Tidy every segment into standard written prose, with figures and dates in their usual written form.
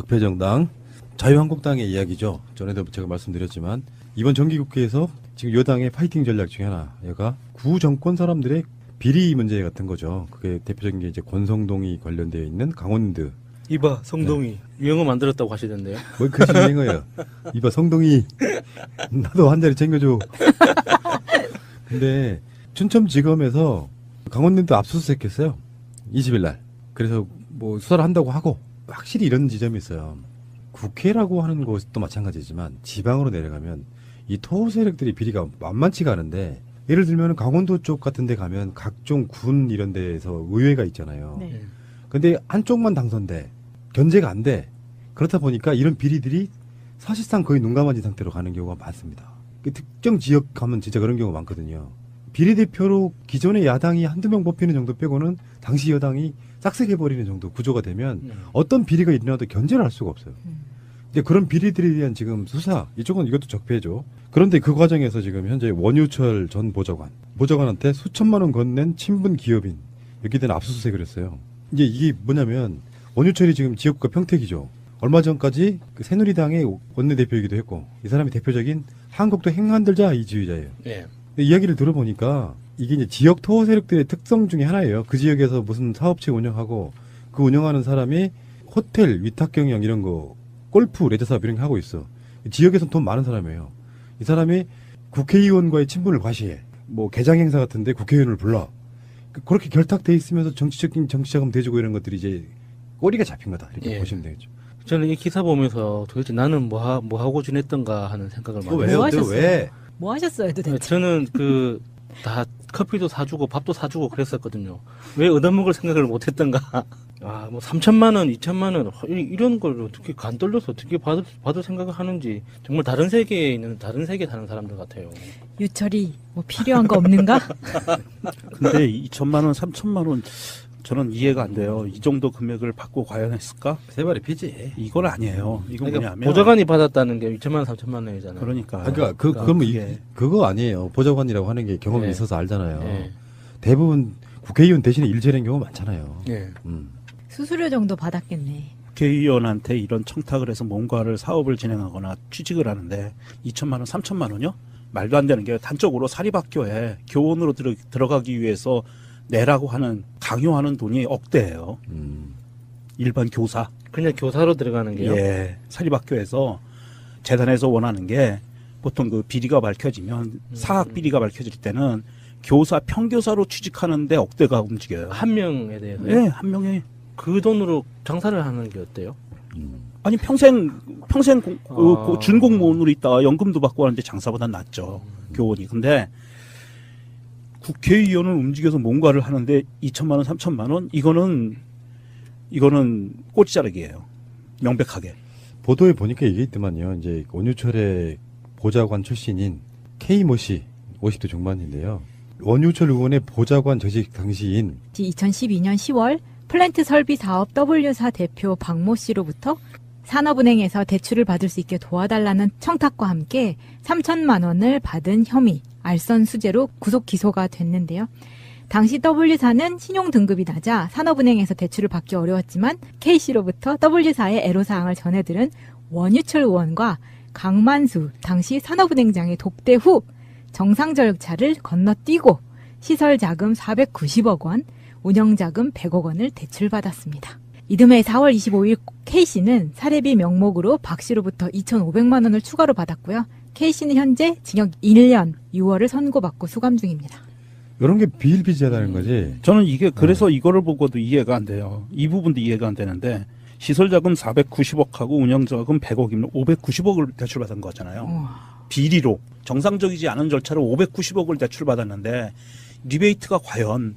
적폐정당 자유한국당의 이야기죠. 전에도 제가 말씀드렸지만 이번 정기국회에서 지금 여당의 파이팅 전략 중에 하나가 구정권 사람들의 비리 문제 같은 거죠. 그게 대표적인 게 이제 권성동이 관련되어 있는 강원랜드. 이봐 성동이 유행어 만들었다고 하시던데요. 뭐 그것이 유행어예요. 이봐 성동이 나도 한 자리 챙겨줘. 근데 춘천지검에서 강원랜드 압수수색했어요. 20일 날. 그래서 뭐 수사를 한다고 하고 확실히 이런 지점이 있어요. 국회라고 하는 곳도 마찬가지지만 지방으로 내려가면 이 토호 세력들이 비리가 만만치가 않은데 예를 들면 강원도 쪽 같은 데 가면 각종 군 이런 데에서 의회가 있잖아요. 네. 근데 한쪽만 당선돼. 견제가 안 돼. 그렇다 보니까 이런 비리들이 사실상 거의 눈 감아진 상태로 가는 경우가 많습니다. 그 특정 지역 가면 진짜 그런 경우가 많거든요. 비리대표로 기존의 야당이 한두 명 뽑히는 정도 빼고는 당시 여당이 싹쓸이해버리는 정도 구조가 되면 어떤 비리가 일어나도 견제를 할 수가 없어요. 이제 그런 비리들에 대한 지금 수사, 이쪽은 이것도 적폐죠. 그런데 그 과정에서 지금 현재 원유철 전 보좌관한테 수천만 원 건넨 친분 기업인 여기에 대한 압수수색을 했어요. 이제 이게 뭐냐면 원유철이 지금 지역구가 평택이죠. 얼마 전까지 그 새누리당의 원내대표이기도 했고 이 사람이 대표적인 한국도 행만들자 이주의자예요. 예. 이야기를 들어보니까 이게 이제 지역 토호 세력들의 특성 중에 하나예요. 그 지역에서 무슨 사업체 운영하고 그 운영하는 사람이 호텔, 위탁 경영 이런 거, 골프, 레저 사업 이런 거 하고 있어. 지역에서는 돈 많은 사람이에요. 이 사람이 국회의원과의 친분을 과시해. 뭐 개장 행사 같은데 국회의원을 불러. 그렇게 결탁돼 있으면서 정치자금 대주고 이런 것들이 이제 꼬리가 잡힌 거다. 이렇게 예. 보시면 되겠죠. 저는 이 기사 보면서 도대체 나는 뭐 하고 지냈던가 하는 생각을 많이 왜요? 뭐 하셨어요? 왜? 뭐 하셨어요 도대체? 저는 다 커피도 사주고 밥도 사주고 그랬었거든요. 왜 얻어먹을 생각을 못했던가. 아, 뭐 3천만 원, 2천만 원 이런 걸 어떻게 간 떨려서 어떻게 받을 생각을 하는지 정말 다른 세계에 사는 사람들 같아요. 유철이 뭐 필요한 거 없는가? 근데 2천만 원, 3천만 원 저는 이해가 안 돼요. 이 정도 금액을 받고 과연 했을까? 세 발의 피지. 이건 아니에요. 이건 그러니까 뭐냐면 보좌관이 받았다는 게 2천만 원, 3천만 원이잖아요. 그러니까. 그러면 그게 그거 아니에요. 보좌관이라고 하는 게 경험이 네. 있어서 알잖아요. 예. 대부분 국회의원 대신에 일제된 경우 많잖아요. 예. 수수료 정도 받았겠네. 국회의원한테 이런 청탁을 해서 뭔가를 사업을 진행하거나 취직을 하는데 2천만 원, 3천만 원이요? 말도 안 되는 게 단적으로 사립학교에 교원으로 들어가기 위해서 내라고 하는 강요하는 돈이 억대예요. 일반 교사. 그냥 교사로 들어가는 게요? 예. 사립학교에서 재단에서 원하는 게 보통 그 비리가 밝혀지면 사학 비리가 밝혀질 때는 교사 평교사로 취직하는데 억대가 움직여요. 한 명에 대해서. 예, 한 명에 그 돈으로 장사를 하는 게 어때요? 아니 평생 준공무원으로 있다가 연금도 받고 하는데 장사보다 낫죠. 교원이. 근데 국회의원을 움직여서 뭔가를 하는데 2천만 원, 3천만 원 이거는 꼬치자르기예요. 명백하게. 보도에 보니까 이게 있더만요. 이제 원유철의 보좌관 출신인 K모 씨, 50대 중반인데요. 원유철 의원의 보좌관 전직 당시인 2012년 10월 플랜트 설비 사업 W사 대표 박모 씨로부터 산업은행에서 대출을 받을 수 있게 도와달라는 청탁과 함께 3천만 원을 받은 혐의, 알선 수재로 구속 기소가 됐는데요. 당시 W사는 신용 등급이 낮아 산업은행에서 대출을 받기 어려웠지만 K씨로부터 W사의 애로사항을 전해들은 원유철 의원과 강만수 당시 산업은행장의 독대 후 정상 절차를 건너뛰고 시설자금 490억 원, 운영자금 100억 원을 대출받았습니다. 이듬해 4월 25일 K씨는 사례비 명목으로 박씨로부터 2,500만 원을 추가로 받았고요. K씨는 현재 징역 1년 6월을 선고받고 수감 중입니다. 이런 게 비일비재하다는 거지. 저는 이게 그래서 이거를 보고도 이해가 안 돼요. 이 부분도 이해가 안 되는데 시설자금 490억하고 운영자금 100억이면 590억을 대출받은 거잖아요. 비리로 정상적이지 않은 절차로 590억을 대출받았는데 리베이트가 과연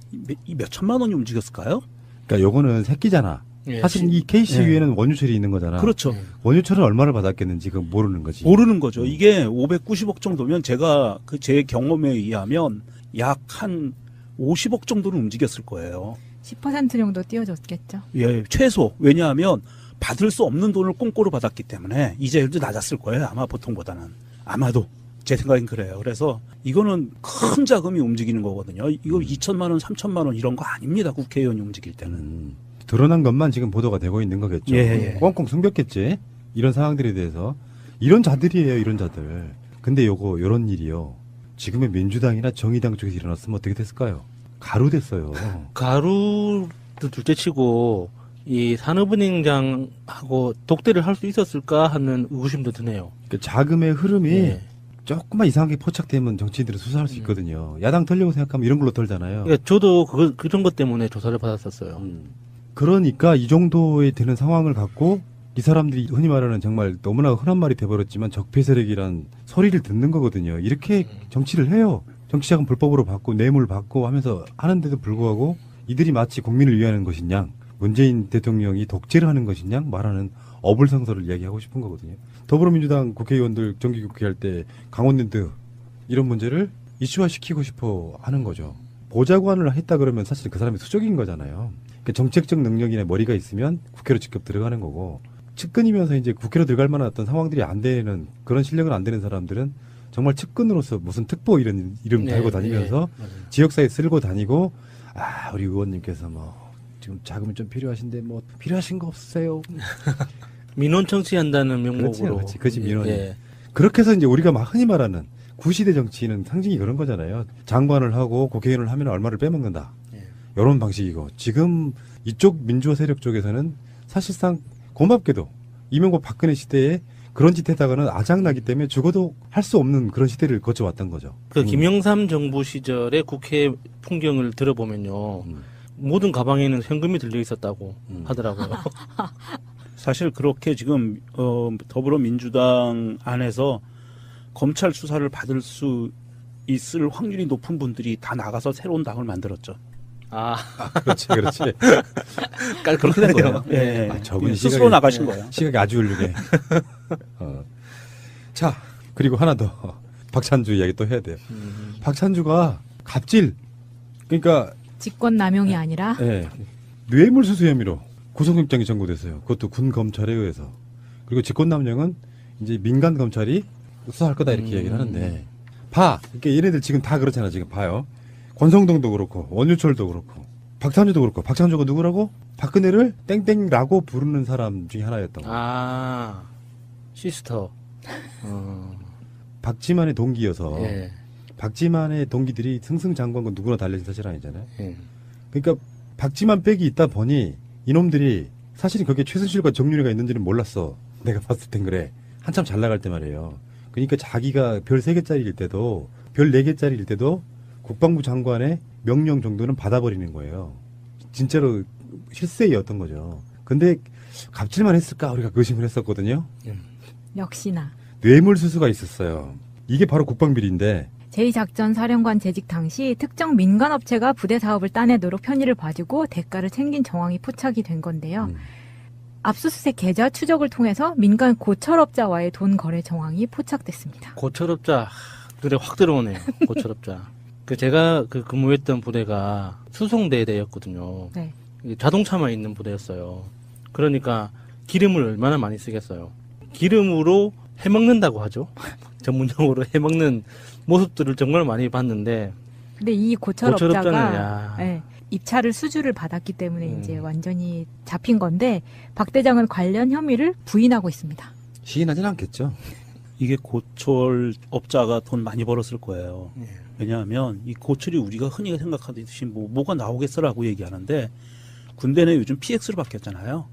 몇 천만 원이 움직였을까요? 그러니까 요거는 새끼잖아. 예. 사실 이 K씨 위에는 원유철이 있는 거잖아. 그렇죠. 원유철은 얼마를 받았겠는지 그건 모르는 거지. 모르는 거죠. 이게 590억 정도면 제가 제 경험에 의하면 약 한 50억 정도는 움직였을 거예요. 10% 정도 띄워줬겠죠. 예, 최소. 왜냐하면 받을 수 없는 돈을 꽁꼬로 받았기 때문에 이자율도 낮았을 거예요. 아마 보통보다는. 아마도. 제 생각엔 그래요. 그래서 이거는 큰 자금이 움직이는 거거든요. 이거 2천만 원, 3천만 원 이런 거 아닙니다. 국회의원이 움직일 때는. 드러난 것만 지금 보도가 되고 있는 거겠죠. 예. 꽁꽁 숨겼겠지. 이런 상황들에 대해서. 이런 자들이에요, 이런 자들. 근데 요런 일이요. 지금의 민주당이나 정의당 쪽에서 일어났으면 어떻게 됐을까요? 가루 됐어요. 가루도 둘째치고 이 산업은행장하고 독대를 할 수 있었을까 하는 의구심도 드네요. 그 자금의 흐름이 예. 조금만 이상하게 포착되면 정치인들은 수사할 수 있거든요. 야당 털려고 생각하면 이런 걸로 털잖아요. 그러니까 저도 그런 것 때문에 조사를 받았었어요. 그러니까 이 정도에 되는 상황을 갖고 이 사람들이 흔히 말하는 정말 너무나 흔한 말이 돼버렸지만 적폐 세력이란 소리를 듣는 거거든요. 이렇게 정치를 해요. 정치자금 불법으로 받고 뇌물 받고 하면서 하는데도 불구하고 이들이 마치 국민을 위하는 것이냐, 문재인 대통령이 독재를 하는 것이냐 말하는 어불성설을 이야기하고 싶은 거거든요. 더불어민주당 국회의원들 정기국회할 때 강원랜드 이런 문제를 이슈화시키고 싶어 하는 거죠. 보좌관을 했다 그러면 사실 그 사람이 수적인 거잖아요. 그러니까 정책적 능력이나 머리가 있으면 국회로 직접 들어가는 거고, 측근이면서 이제 국회로 들어갈 만한 어떤 상황들이 안 되는 그런 실력은 안 되는 사람들은 정말 측근으로서 무슨 특보 이런 이름 달고 다니면서 지역사회 쓸고 다니고, 우리 의원님께서 뭐 지금 자금이 좀 필요하신데 뭐 필요하신 거 없으세요? 민원 청취한다는 명목으로. 그렇지 민원이. 예. 그렇게 해서 이제 우리가 막 흔히 말하는 구시대 정치는 상징이 그런 거잖아요. 장관을 하고 국회의원을 하면 얼마를 빼먹는다. 이런 방식이고, 지금 이쪽 민주화 세력 쪽에서는 사실상 고맙게도 이명박 박근혜 시대에 그런 짓 했다가는 아작나기 때문에 죽어도 할 수 없는 그런 시대를 거쳐왔던 거죠. 그 김영삼 정부 시절의 국회 풍경을 들어보면요. 모든 가방에는 현금이 들려 있었다고 하더라고요. 사실 그렇게 지금 더불어민주당 안에서 검찰 수사를 받을 수 있을 확률이 높은 분들이 다 나가서 새로운 당을 만들었죠. 그렇지. 그렇게 된 거예요. 네. 예. 저분이 스스로 나가신 거예요. 시각이 아주 훌륭해. 자, 그리고 하나 더. 박찬주 이야기 또 해야 돼요. 박찬주가 갑질, 그러니까 직권남용이 아니라 뇌물수수 혐의로 구속영장이 청구됐어요. 그것도 군 검찰에 의해서. 그리고 직권남용은 이제 민간 검찰이 수사할 거다 이렇게 얘기를 하는데, 그러니까 얘네들 지금 다 그렇잖아. 지금 봐요. 권성동도 그렇고 원유철도 그렇고 박찬주도 그렇고, 박찬주가 누구라고? 박근혜를 땡땡라고 부르는 사람 중에 하나였던 거예요. 시스터. 박지만의 동기여서 예. 박지만의 동기들이 승승장구한 건 누구나 달려진 사실 아니잖아요. 예. 그러니까 박지만 백이 있다 보니 이놈들이 사실은 거기에 최순실과 정윤회가 있는지는 몰랐어. 내가 봤을 땐 그래. 한참 잘 나갈 때 말이에요. 그러니까 자기가 별 3개짜리일 때도 별 4개짜리일 때도 국방부 장관의 명령 정도는 받아버리는 거예요. 진짜로 실세였던 거죠. 근데 갑질만 했을까 우리가 의심을 했었거든요. 역시나 뇌물수수가 있었어요. 이게 바로 국방비리인데, 제2작전사령관 재직 당시 특정 민간업체가 부대 사업을 따내도록 편의를 봐주고 대가를 챙긴 정황이 포착이 된 건데요. 압수수색 계좌 추적을 통해서 민간 고철업자와의 돈 거래 정황이 포착됐습니다. 고철업자 눈에 확 들어오네요. 고철업자. 제가 근무했던 부대가 수송대대였거든요. 네. 자동차만 있는 부대였어요. 그러니까 기름을 얼마나 많이 쓰겠어요. 기름으로 해먹는다고 하죠. 전문용어로 해먹는 모습들을 정말 많이 봤는데, 근데 이 고철업자가 고철업자는 입찰을 수주를 받았기 때문에 이제 완전히 잡힌 건데, 박 대장은 관련 혐의를 부인하고 있습니다. 시인하진 않겠죠. 이게 고철업자가 돈 많이 벌었을 거예요. 왜냐하면 이 고철이 우리가 흔히 생각하듯이 뭐가 나오겠어라고 얘기하는데, 군대는 요즘 PX로 바뀌었잖아요.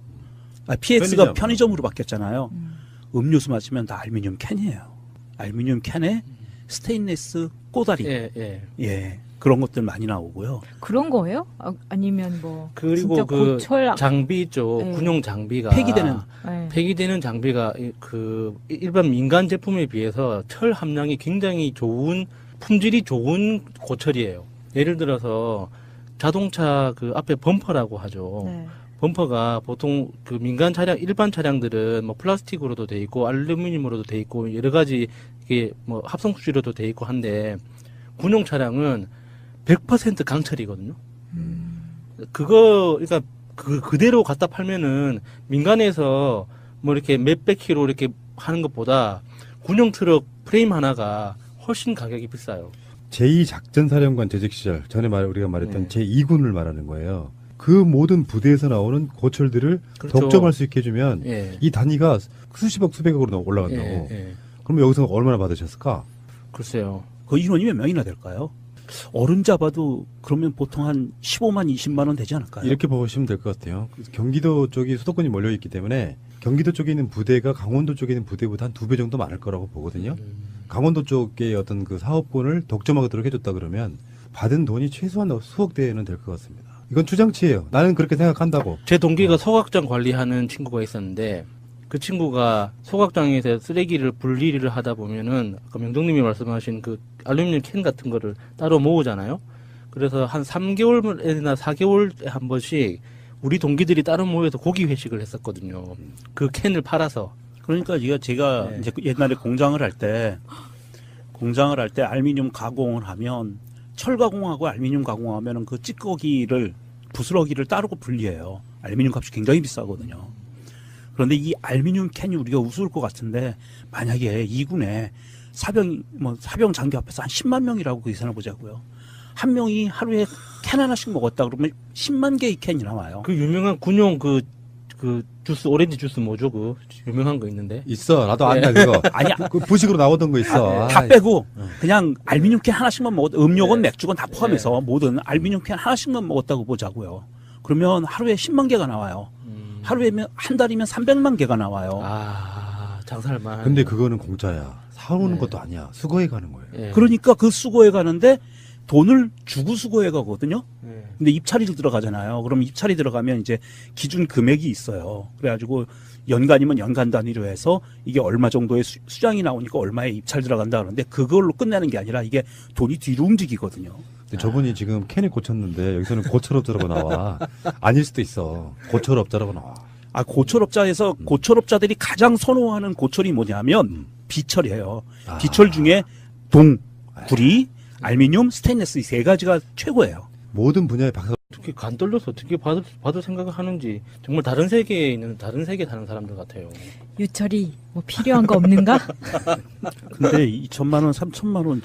PX가 편의점으로 바뀌었잖아요. 음료수 마시면 다 알루미늄 캔이에요. 알루미늄 캔에 스테인리스 꼬다리. 예. 그런 것들 많이 나오고요. 그런 거예요? 아니면 뭐 그리고 진짜 고철 장비 있죠. 네. 군용 장비가 폐기되는 장비가 일반 민간 제품에 비해서 철 함량이 굉장히 좋은, 품질이 좋은 고철이에요. 예를 들어서 자동차 앞에 범퍼라고 하죠. 네. 범퍼가 보통 민간 차량, 일반 차량들은 뭐 플라스틱으로도 돼 있고 알루미늄으로도 돼 있고 여러 가지 이게 뭐 합성 수지로도 돼 있고 한데, 군용 차량은 100% 강철이거든요. 그러니까 그대로 갖다 팔면은 민간에서 뭐 이렇게 몇백 킬로 이렇게 하는 것보다 군용 트럭 프레임 하나가 훨씬 가격이 비싸요. 제2작전사령관 재직 시절, 전에 우리가 말했던 제2군을 말하는 거예요. 그 모든 부대에서 나오는 고철들을 그렇죠. 덕점할 수 있게 해주면 예. 이 단위가 수십억 수백억으로 올라간다고. 예. 그럼 여기서 얼마나 받으셨을까? 글쎄요. 그 인원이 몇 명이나 될까요? 어른 잡아도 그러면 보통 한 15만, 20만 원 되지 않을까요? 이렇게 보시면 될 것 같아요. 경기도 쪽이 수도권이 몰려 있기 때문에 경기도 쪽에 있는 부대가 강원도 쪽에 있는 부대보다 한 2배 정도 많을 거라고 보거든요. 강원도 쪽의 어떤 그 사업권을 독점하도록 해줬다 그러면 받은 돈이 최소한 수억 대는 될 것 같습니다. 이건 추정치예요. 나는 그렇게 생각한다고. 제 동기가 소각장 관리하는 친구가 있었는데 그 친구가 소각장에서 쓰레기를 분리를 하다 보면은 아까 명동님이 말씀하신 그 알루미늄 캔 같은 거를 따로 모으잖아요. 그래서 한 3개월이나 4개월에 한 번씩 우리 동기들이 따로 모여서 고기 회식을 했었거든요. 그 캔을 팔아서. 그러니까 제가 네. 이제 옛날에 공장을 할 때 알루미늄 가공을 하면 철 가공하고 알루미늄 가공하면은 그 찌꺼기를 부스러기를 따로 분리해요. 알루미늄 값이 굉장히 비싸거든요. 그런데 이 알루미늄 캔이 우리가 우스울 것 같은데 만약에 이군에 사병 장교 앞에서 한 10만 명이라고 계산해 보자고요. 한 명이 하루에 캔 하나씩 먹었다 그러면 10만 개의 캔이 나와요. 그 유명한 군용 그 주스, 오렌지 주스 뭐죠? 그 유명한 거 있는데. 있어. 나도 안다 그거. 아니야. 그 부식으로 나오던 거 있어. 다 빼고 그냥 알루미늄 캔 하나씩만 음료건 맥주건 다 포함해서 모든 알루미늄 캔 하나씩만 먹었다고 보자고요. 그러면 하루에 10만 개가 나와요. 하루에면 한 달이면 300만 개가 나와요. 아, 장사할만. 근데 그거는 공짜야. 사오는 네. 것도 아니야. 수거해 가는 거예요. 예. 그러니까 그 수거해 가는데 돈을 주고 수거해 가거든요. 예. 근데 입찰이 들어가잖아요. 그럼 입찰이 들어가면 이제 기준 금액이 있어요. 그래가지고 연간이면 연간 단위로 해서 이게 얼마 정도의 수량이 나오니까 얼마에 입찰 들어간다 그러는데 그걸로 끝내는 게 아니라 이게 돈이 뒤로 움직이거든요. 근데 저분이 지금 캔을 고쳤는데 여기서는 고철업자라고 나와. 아닐 수도 있어. 고철업자라고 나와. 아, 고철업자에서 고철업자들이 가장 선호하는 고철이 뭐냐면 비철이에요. 아. 비철 중에 동, 구리, 알루미늄, 스테인리스 이 세 가지가 최고예요. 모든 분야의 박사. 어떻게 간 떨려서 어떻게 받을 생각을 하는지 정말 다른 세계에 있는 다른 세계에 사는 사람들 같아요. 유철이 뭐 필요한 거 없는가? 근데 2천만 원, 3천만 원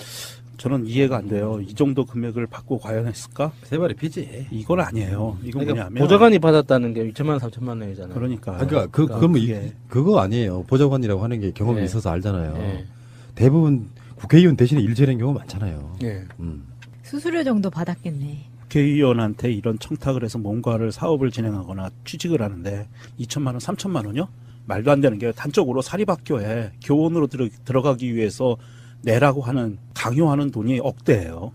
저는 이해가 안 돼요. 이 정도 금액을 받고 과연 했을까? 세 발의 피지. 이건 아니에요. 이건 그러니까 뭐냐면 보좌관이 받았다는 게 2천만 원, 3천만 원이잖아요. 그러니까 그러면 그게 그거 아니에요. 보좌관이라고 하는 게 경험이 예. 있어서 알잖아요. 예. 대부분 국회의원 대신에 일제는 경우 많잖아요. 예. 수수료 정도 받았겠네. 국회의원한테 이런 청탁을 해서 뭔가를 사업을 진행하거나 취직을 하는데 2천만 원, 3천만 원요? 말도 안 되는 게 단적으로 사립학교에 교원으로 들어가기 위해서 내라고 하는 강요하는 돈이 억대예요.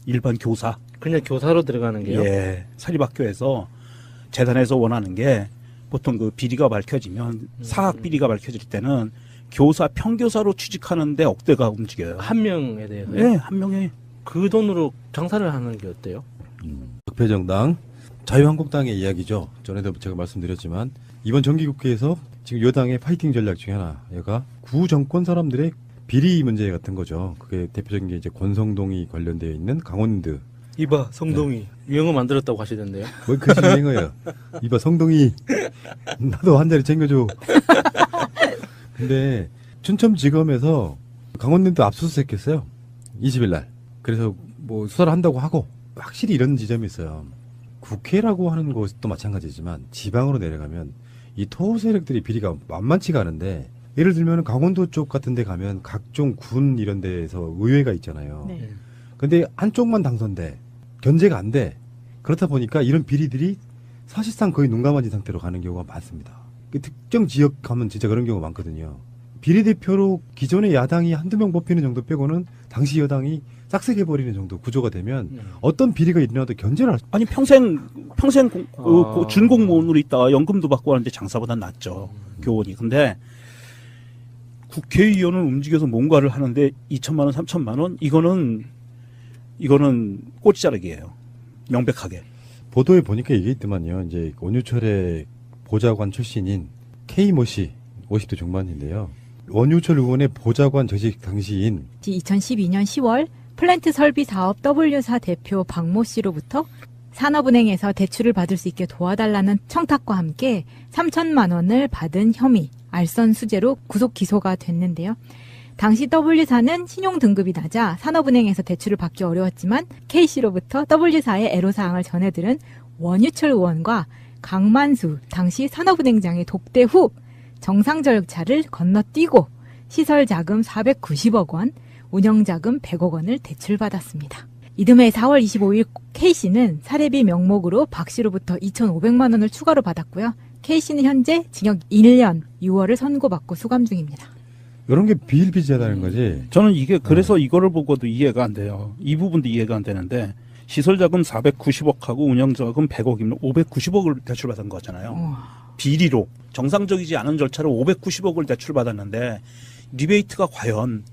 일반 교사. 그냥 교사로 들어가는 게요. 예. 사립학교에서 재단에서 원하는 게 보통 그 비리가 밝혀지면 사학 비리가 밝혀질 때는 교사 평교사로 취직하는데 억대가 움직여요. 한 명에 대해서 예, 한 명에 그 돈으로 장사를 하는 게 어때요? 적폐정당 자유한국당의 이야기죠. 전에도 제가 말씀드렸지만 이번 정기국회에서 지금 여당의 파이팅 전략 중에 하나가 구정권 사람들의 비리 문제 같은 거죠. 그게 대표적인 게 이제 권성동이 관련되어 있는 강원도. 이봐 성동이 유행어 만들었다고 하시던데요. 뭐 그것이 유행어예요. 이봐 성동이 나도 한 자리 챙겨줘. 근데 춘천지검에서 강원도도 압수수색했어요. 20일 날. 그래서 뭐 수사를 한다고 하고 확실히 이런 지점이 있어요. 국회라고 하는 것도 마찬가지지만 지방으로 내려가면 이 토호 세력들이 비리가 만만치가 않은데 예를 들면 강원도 쪽 같은 데 가면 각종 군 이런 데에서 의회가 있잖아요. 네. 근데 한쪽만 당선돼. 견제가 안 돼. 그렇다 보니까 이런 비리들이 사실상 거의 눈 감아진 상태로 가는 경우가 많습니다. 그 특정 지역 가면 진짜 그런 경우가 많거든요. 비례대표로 기존의 야당이 한두 명 뽑히는 정도 빼고는 당시 여당이 싹쓸이해버리는 정도 구조가 되면 어떤 비리가 일어나도 견제를 할 수. 아니 평생 준공무원으로 있다가 연금도 받고 하는데 장사보단 낫죠. 교원이. 근데 국회의원을 움직여서 뭔가를 하는데 2천만 원, 3천만 원 이거는 꼬치자르기예요. 명백하게. 보도에 보니까 이게 있더만요. 이제 원유철의 보좌관 출신인 K모 씨, 50대 중반인데요. 원유철 의원의 보좌관 재직 당시인 2012년 10월 플랜트 설비 사업 W사 대표 박모 씨로부터 산업은행에서 대출을 받을 수 있게 도와달라는 청탁과 함께 3천만 원을 받은 혐의, 알선 수재로 구속 기소가 됐는데요. 당시 W사는 신용 등급이 낮아 산업은행에서 대출을 받기 어려웠지만 K씨로부터 W사의 애로사항을 전해들은 원유철 의원과 강만수 당시 산업은행장의 독대 후 정상적차를 건너뛰고 시설자금 490억 원, 운영자금 100억 원을 대출받았습니다. 이듬해 4월 25일 K씨는 사례비 명목으로 박 씨로부터 2,500만 원을 추가로 받았고요. K씨는 현재 징역 1년 6월을 선고받고 수감 중입니다. 이런 게 비일비재하다는 거지. 저는 이게 그래서 이거를 보고도 이해가 안 돼요. 이 부분도 이해가 안 되는데 시설자금 490억하고 운영자금 100억이면 590억을 대출받은 거잖아요. 비리로 정상적이지 않은 절차로 590억을 대출받았는데 리베이트가 과연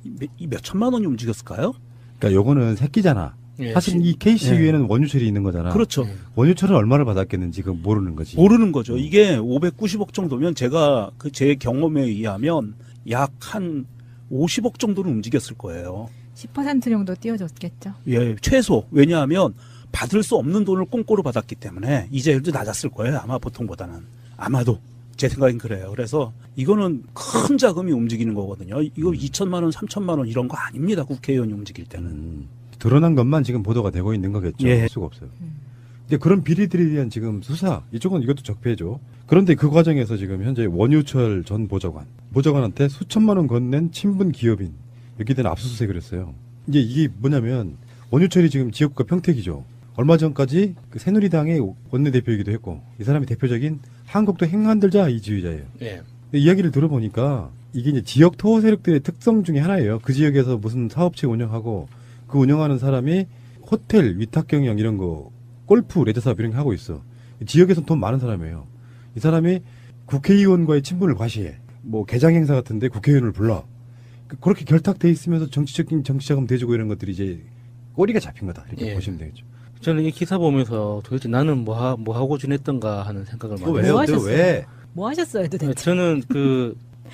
몇 천만 원이 움직였을까요? 그러니까 요거는 새끼잖아. 예. 사실 이 K씨 위에는 원유철이 있는 거잖아. 그렇죠. 원유철은 얼마를 받았겠는지 그 모르는 거지. 모르는 거죠. 이게 590억 정도면 제가 제 경험에 의하면 약 한 50억 정도는 움직였을 거예요. 10% 정도 띄워줬겠죠. 예, 최소. 왜냐하면 받을 수 없는 돈을 꽁꼬로 받았기 때문에 이자율도 낮았을 거예요. 아마 보통보다는. 아마도. 제 생각엔 그래요. 그래서 이거는 큰 자금이 움직이는 거거든요. 이거 2천만 원, 3천만 원 이런 거 아닙니다. 국회의원이 움직일 때는. 드러난 것만 지금 보도가 되고 있는 거겠죠. 예. 할 수가 없어요. 근데 그런 비리들에 대한 지금 수사, 이쪽은 이것도 적폐죠. 그런데 그 과정에서 지금 현재 원유철 전 보좌관한테 수천만 원 건넨 친분 기업인 이렇게 된 압수수색을 했어요. 이제 이게 뭐냐면 원유철이 지금 지역구가 평택이죠. 얼마 전까지 그 새누리당의 원내대표이기도 했고 이 사람이 대표적인 한국도 행만들자 이 지휘자예요. 예. 근데 이야기를 들어보니까 이게 이제 지역 토호 세력들의 특성 중에 하나예요. 그 지역에서 무슨 사업체 운영하고 그 운영하는 사람이 호텔, 위탁 경영 이런 거, 골프, 레저 사업 이런 거 하고 있어. 지역에서 돈 많은 사람이에요. 이 사람이 국회의원과의 친분을 과시해. 뭐 개장 행사 같은데 국회의원을 불러. 그렇게 결탁돼 있으면서 정치자금 대주고 이런 것들이 이제 꼬리가 잡힌 거다. 이렇게 예. 보시면 되겠죠. 저는 이 기사 보면서 도대체 나는 뭐 하고 지냈던가 하는 생각을 많이 왜요? 했어요. 하셨어요? 왜? 뭐 하셨어요 도대체? 저는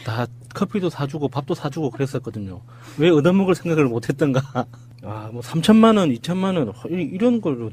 다 커피도 사주고 밥도 사주고 그랬었거든요. 왜 얻어먹을 생각을 못했던가. 뭐 3천만 원, 2천만 원 이런 걸로